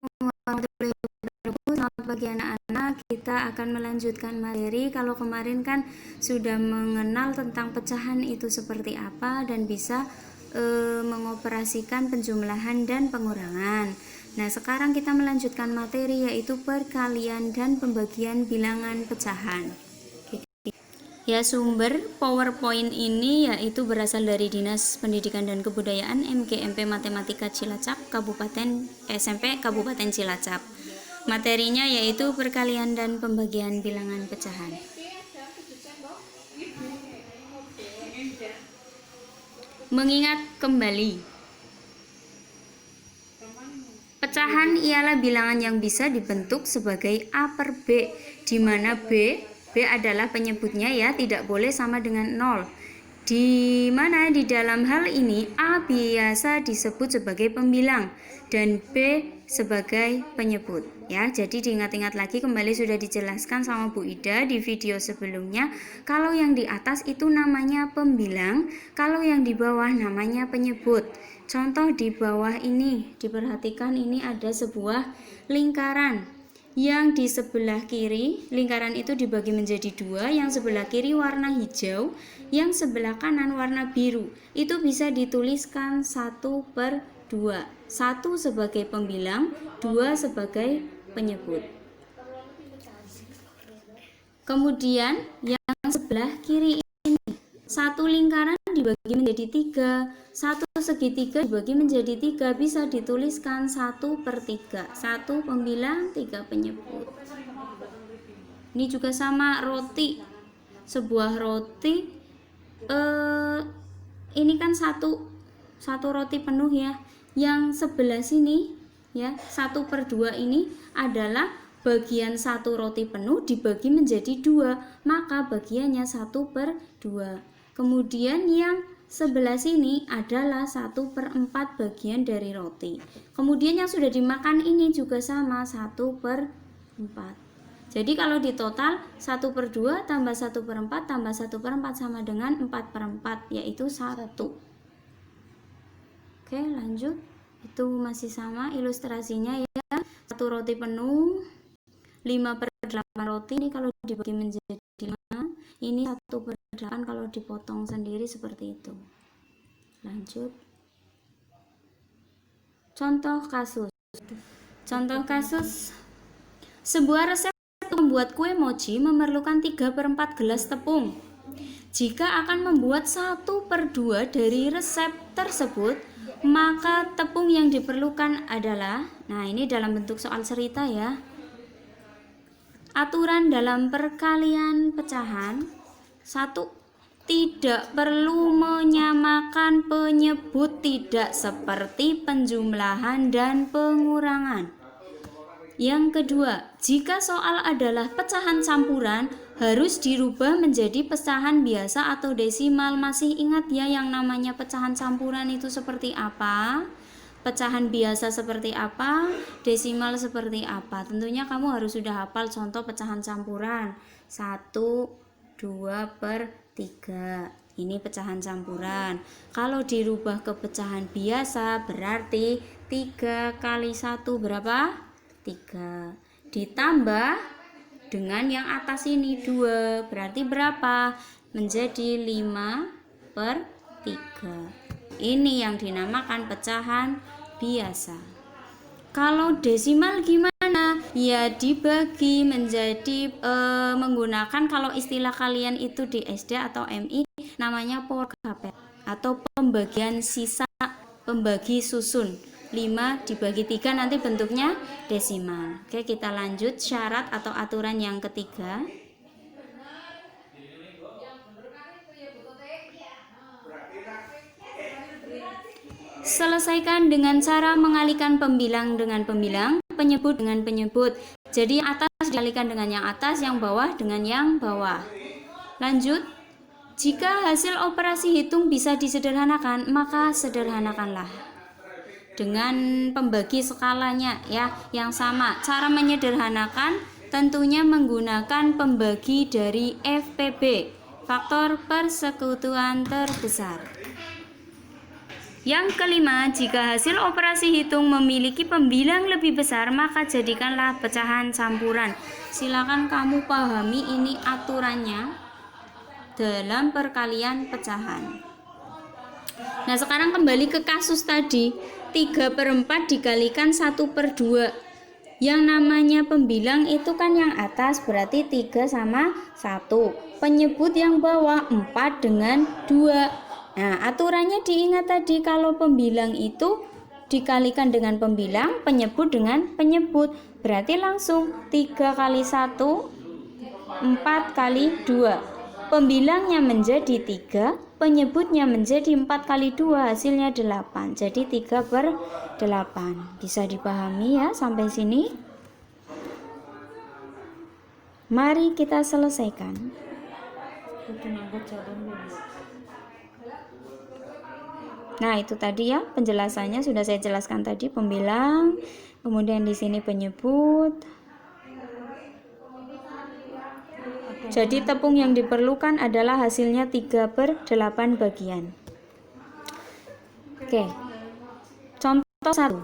Selamat pagi anak-anak, kita akan melanjutkan materi. Kalau kemarin kan sudah mengenal tentang pecahan itu seperti apa dan bisa mengoperasikan penjumlahan dan pengurangan. Nah, sekarang kita melanjutkan materi yaitu perkalian dan pembagian bilangan pecahan. Ya, sumber PowerPoint ini yaitu berasal dari Dinas Pendidikan dan Kebudayaan MGMP Matematika Cilacap SMP Kabupaten Cilacap. Materinya yaitu perkalian dan pembagian bilangan pecahan. Mengingat kembali, pecahan ialah bilangan yang bisa dibentuk sebagai A per B, di mana B adalah penyebutnya ya, tidak boleh sama dengan 0. Di mana di dalam hal ini A biasa disebut sebagai pembilang dan B sebagai penyebut ya. Jadi diingat-ingat lagi, kembali sudah dijelaskan sama Bu Ida di video sebelumnya, kalau yang di atas itu namanya pembilang, kalau yang di bawah namanya penyebut. Contoh di bawah ini, diperhatikan ini ada sebuah lingkaran. Yang di sebelah kiri, lingkaran itu dibagi menjadi dua, yang sebelah kiri warna hijau, yang sebelah kanan warna biru. Itu bisa dituliskan 1/2. 1 sebagai pembilang, 2 sebagai penyebut. Kemudian yang sebelah kiri ini, satu lingkaran dibagi menjadi 3, satu segitiga dibagi menjadi 3, bisa dituliskan 1/3. 1 pembilang, 3 penyebut. Ini juga sama roti, sebuah roti ini kan satu roti penuh ya. Yang sebelah sini ya, 1/2 ini adalah bagian satu roti penuh dibagi menjadi 2, maka bagiannya 1/2. Kemudian yang sebelah sini adalah 1/4 bagian dari roti. Kemudian yang sudah dimakan ini juga sama, 1/4. Jadi kalau di total 1/2 tambah 1/4 tambah 1/4 sama dengan 4/4, yaitu 1. Oke, lanjut. Itu masih sama ilustrasinya ya. Satu roti penuh, 5/8 roti. Ini kalau dibagi menjadi 5, ini 1/8 kalau dipotong sendiri seperti itu. Lanjut. Contoh kasus. Sebuah resep membuat kue mochi memerlukan 3/4 gelas tepung. Jika akan membuat 1/2 dari resep tersebut, maka tepung yang diperlukan adalah, nah ini dalam bentuk soal cerita ya. Aturan dalam perkalian pecahan. 1. Tidak perlu menyamakan penyebut, tidak seperti penjumlahan dan pengurangan. Yang kedua, jika soal adalah pecahan campuran, harus dirubah menjadi pecahan biasa atau desimal. Masih ingat ya yang namanya pecahan campuran itu seperti apa? Pecahan biasa seperti apa? Desimal seperti apa? Tentunya kamu harus sudah hafal contoh pecahan campuran. 1, 2/3. Ini pecahan campuran. Kalau dirubah ke pecahan biasa berarti 3 kali 1 berapa? 3. Ditambah dengan yang atas ini 2, berarti berapa? Menjadi 5/3. Ini yang dinamakan pecahan biasa. Kalau desimal gimana? Ya dibagi menjadi menggunakan, kalau istilah kalian itu di SD atau MI namanya power gapet atau pembagian sisa, pembagi susun. 5 dibagi 3 nanti bentuknya desimal. Oke, kita lanjut syarat atau aturan yang ketiga. Selesaikan dengan cara mengalihkan pembilang dengan pembilang, penyebut dengan penyebut. Jadi yang atas dialihkan dengan yang atas, yang bawah dengan yang bawah. Lanjut. Jika hasil operasi hitung bisa disederhanakan, maka sederhanakanlah dengan pembagi skalanya ya yang sama. Cara menyederhanakan tentunya menggunakan pembagi dari FPB, faktor persekutuan terbesar. Yang kelima, jika hasil operasi hitung memiliki pembilang lebih besar, maka jadikanlah pecahan campuran. Silakan kamu pahami ini aturannya dalam perkalian pecahan. Nah, sekarang kembali ke kasus tadi. 3/4 dikalikan 1/2. Yang namanya pembilang itu kan yang atas, berarti 3 sama 1. Penyebut yang bawah 4 dengan 2. Nah, aturannya diingat tadi, kalau pembilang itu dikalikan dengan pembilang, penyebut dengan penyebut. Berarti langsung 3 kali 1, 4 kali 2. Pembilangnya menjadi 3, penyebutnya menjadi 4 kali 2, hasilnya 8. Jadi 3/8. Bisa dipahami ya sampai sini? Mari kita selesaikan. Nah, itu tadi ya penjelasannya sudah saya jelaskan tadi, pembilang, kemudian di sini penyebut. Jadi tepung yang diperlukan adalah hasilnya 3/8 bagian. Oke. Contoh 1.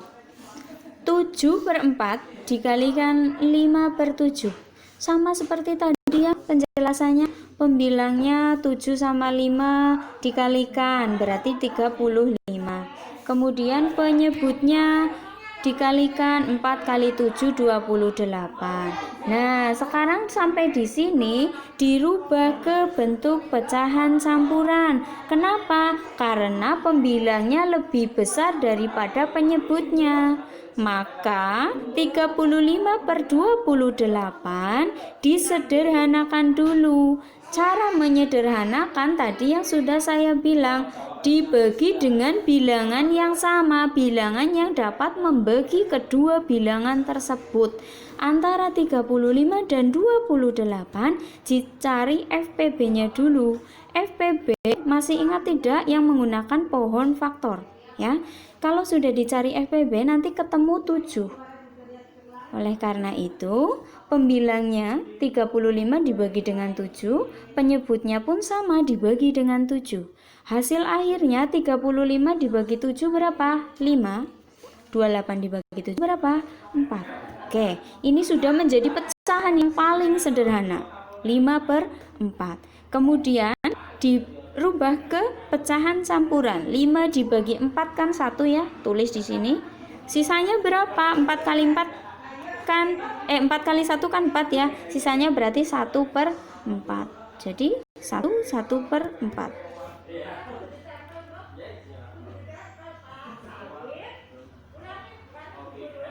7/4 dikalikan 5/7. Sama seperti tadi ya penjelasannya, pembilangnya 7 sama 5 dikalikan berarti 35. Kemudian penyebutnya dikalikan 4 kali 7 28. Nah, sekarang sampai di sini dirubah ke bentuk pecahan campuran. Kenapa? Karena pembilangnya lebih besar daripada penyebutnya. Maka 35/28 disederhanakan dulu. Cara menyederhanakan tadi yang sudah saya bilang, dibagi dengan bilangan yang sama, bilangan yang dapat membagi kedua bilangan tersebut. Antara 35 dan 28 dicari FPB-nya dulu. FPB masih ingat tidak yang menggunakan pohon faktor ya? Kalau sudah dicari FPB nanti ketemu 7. Oleh karena itu, pembilangnya 35 dibagi dengan 7, penyebutnya pun sama dibagi dengan 7. Hasil akhirnya 35 dibagi 7 berapa? 5. 28 dibagi 7 berapa? 4. Oke, ini sudah menjadi pecahan yang paling sederhana. 5/4. Kemudian dirubah ke pecahan campuran. 5 dibagi 4 kan 1 ya, tulis di sini. Sisanya berapa? 4 kali 4 kan 4 kali 1 kan 4 ya, sisanya berarti 1/4. Jadi 1/4.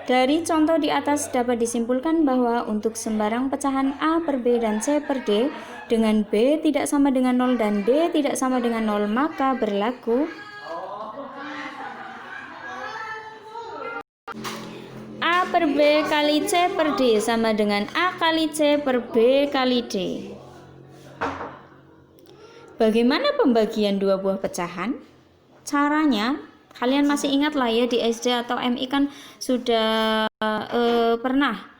Dari contoh di atas dapat disimpulkan bahwa untuk sembarang pecahan A per B dan C per D dengan B tidak sama dengan 0 dan D tidak sama dengan 0, maka berlaku A per B kali C per D sama dengan A kali C per B kali D. Bagaimana pembagian dua buah pecahan? Caranya, kalian masih ingat lah ya di SD atau MI kan sudah pernah.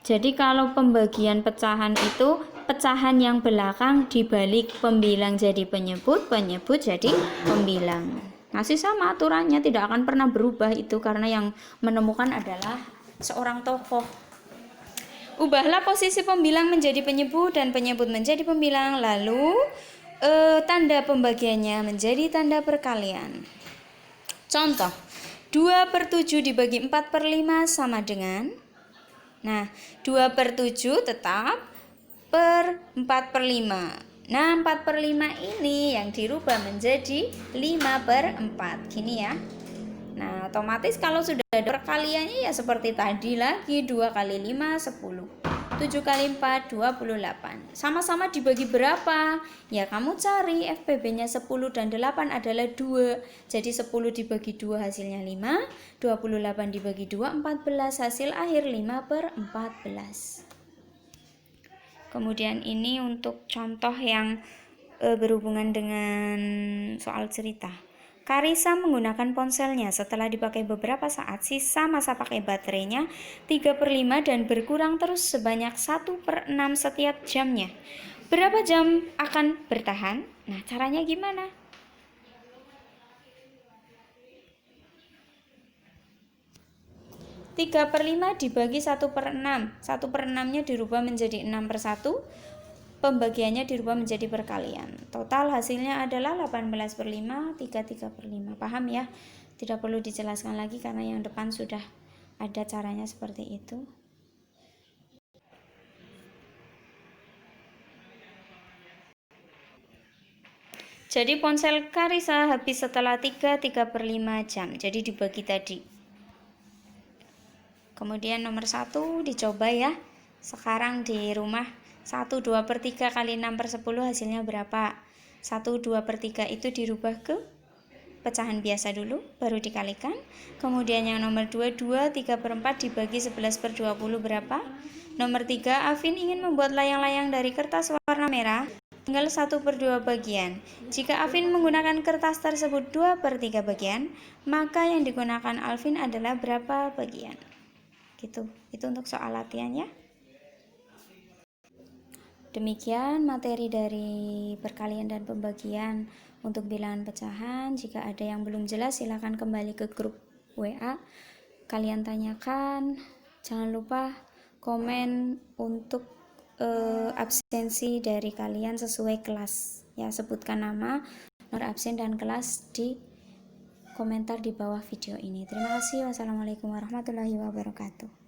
Jadi kalau pembagian pecahan itu, pecahan yang belakang dibalik pembilang jadi penyebut, penyebut jadi pembilang. Masih sama aturannya, tidak akan pernah berubah itu karena yang menemukan adalah seorang tokoh. Ubahlah posisi pembilang menjadi penyebut dan penyebut menjadi pembilang, lalu tanda pembagiannya menjadi tanda perkalian. Contoh, 2/7 dibagi 4/5 sama dengan, nah 2/7 tetap per 4/5. Nah 4/5 ini yang dirubah menjadi 5/4 gini ya. Nah otomatis kalau sudah ada perkaliannya ya seperti tadi lagi, 2 kali 5 10, 7 kali 4 28. Sama-sama dibagi berapa? Ya kamu cari FPB-nya 10 dan 8 adalah 2. Jadi 10 dibagi 2 hasilnya 5, 28 dibagi 2 14, hasil akhir 5/14. Kemudian ini untuk contoh yang berhubungan dengan soal cerita. Karisa menggunakan ponselnya setelah dipakai beberapa saat, sisa masa pakai baterainya 3/5 dan berkurang terus sebanyak 1/6 setiap jamnya. Berapa jam akan bertahan? Nah, caranya gimana? 3/5 dibagi 1/6. 1/6-nya dirubah menjadi 6/1. Pembagiannya dirubah menjadi perkalian. Total hasilnya adalah 18/5, 3/5. Paham ya? Tidak perlu dijelaskan lagi karena yang depan sudah ada caranya seperti itu. Jadi ponsel Karisa habis setelah 3/5 jam. Jadi dibagi tadi. Kemudian nomor 1 dicoba ya. Sekarang di rumah 1 2/3 kali 6/10 hasilnya berapa? 1 2/3 itu dirubah ke pecahan biasa dulu, baru dikalikan. Kemudian yang nomor 2 3/4 dibagi 11/20 berapa? Nomor 3, Afin ingin membuat layang-layang dari kertas warna merah, tinggal 1/2 bagian. Jika Afin menggunakan kertas tersebut 2/3 bagian, maka yang digunakan Alvin adalah berapa bagian? Gitu. Itu untuk soal latihan ya. Demikian materi dari perkalian dan pembagian untuk bilangan pecahan. Jika ada yang belum jelas silahkan kembali ke grup WA. Kalian tanyakan. Jangan lupa komen untuk absensi dari kalian sesuai kelas. Ya, sebutkan nama, nomor absen dan kelas di komentar di bawah video ini. Terima kasih. Wassalamualaikum warahmatullahi wabarakatuh.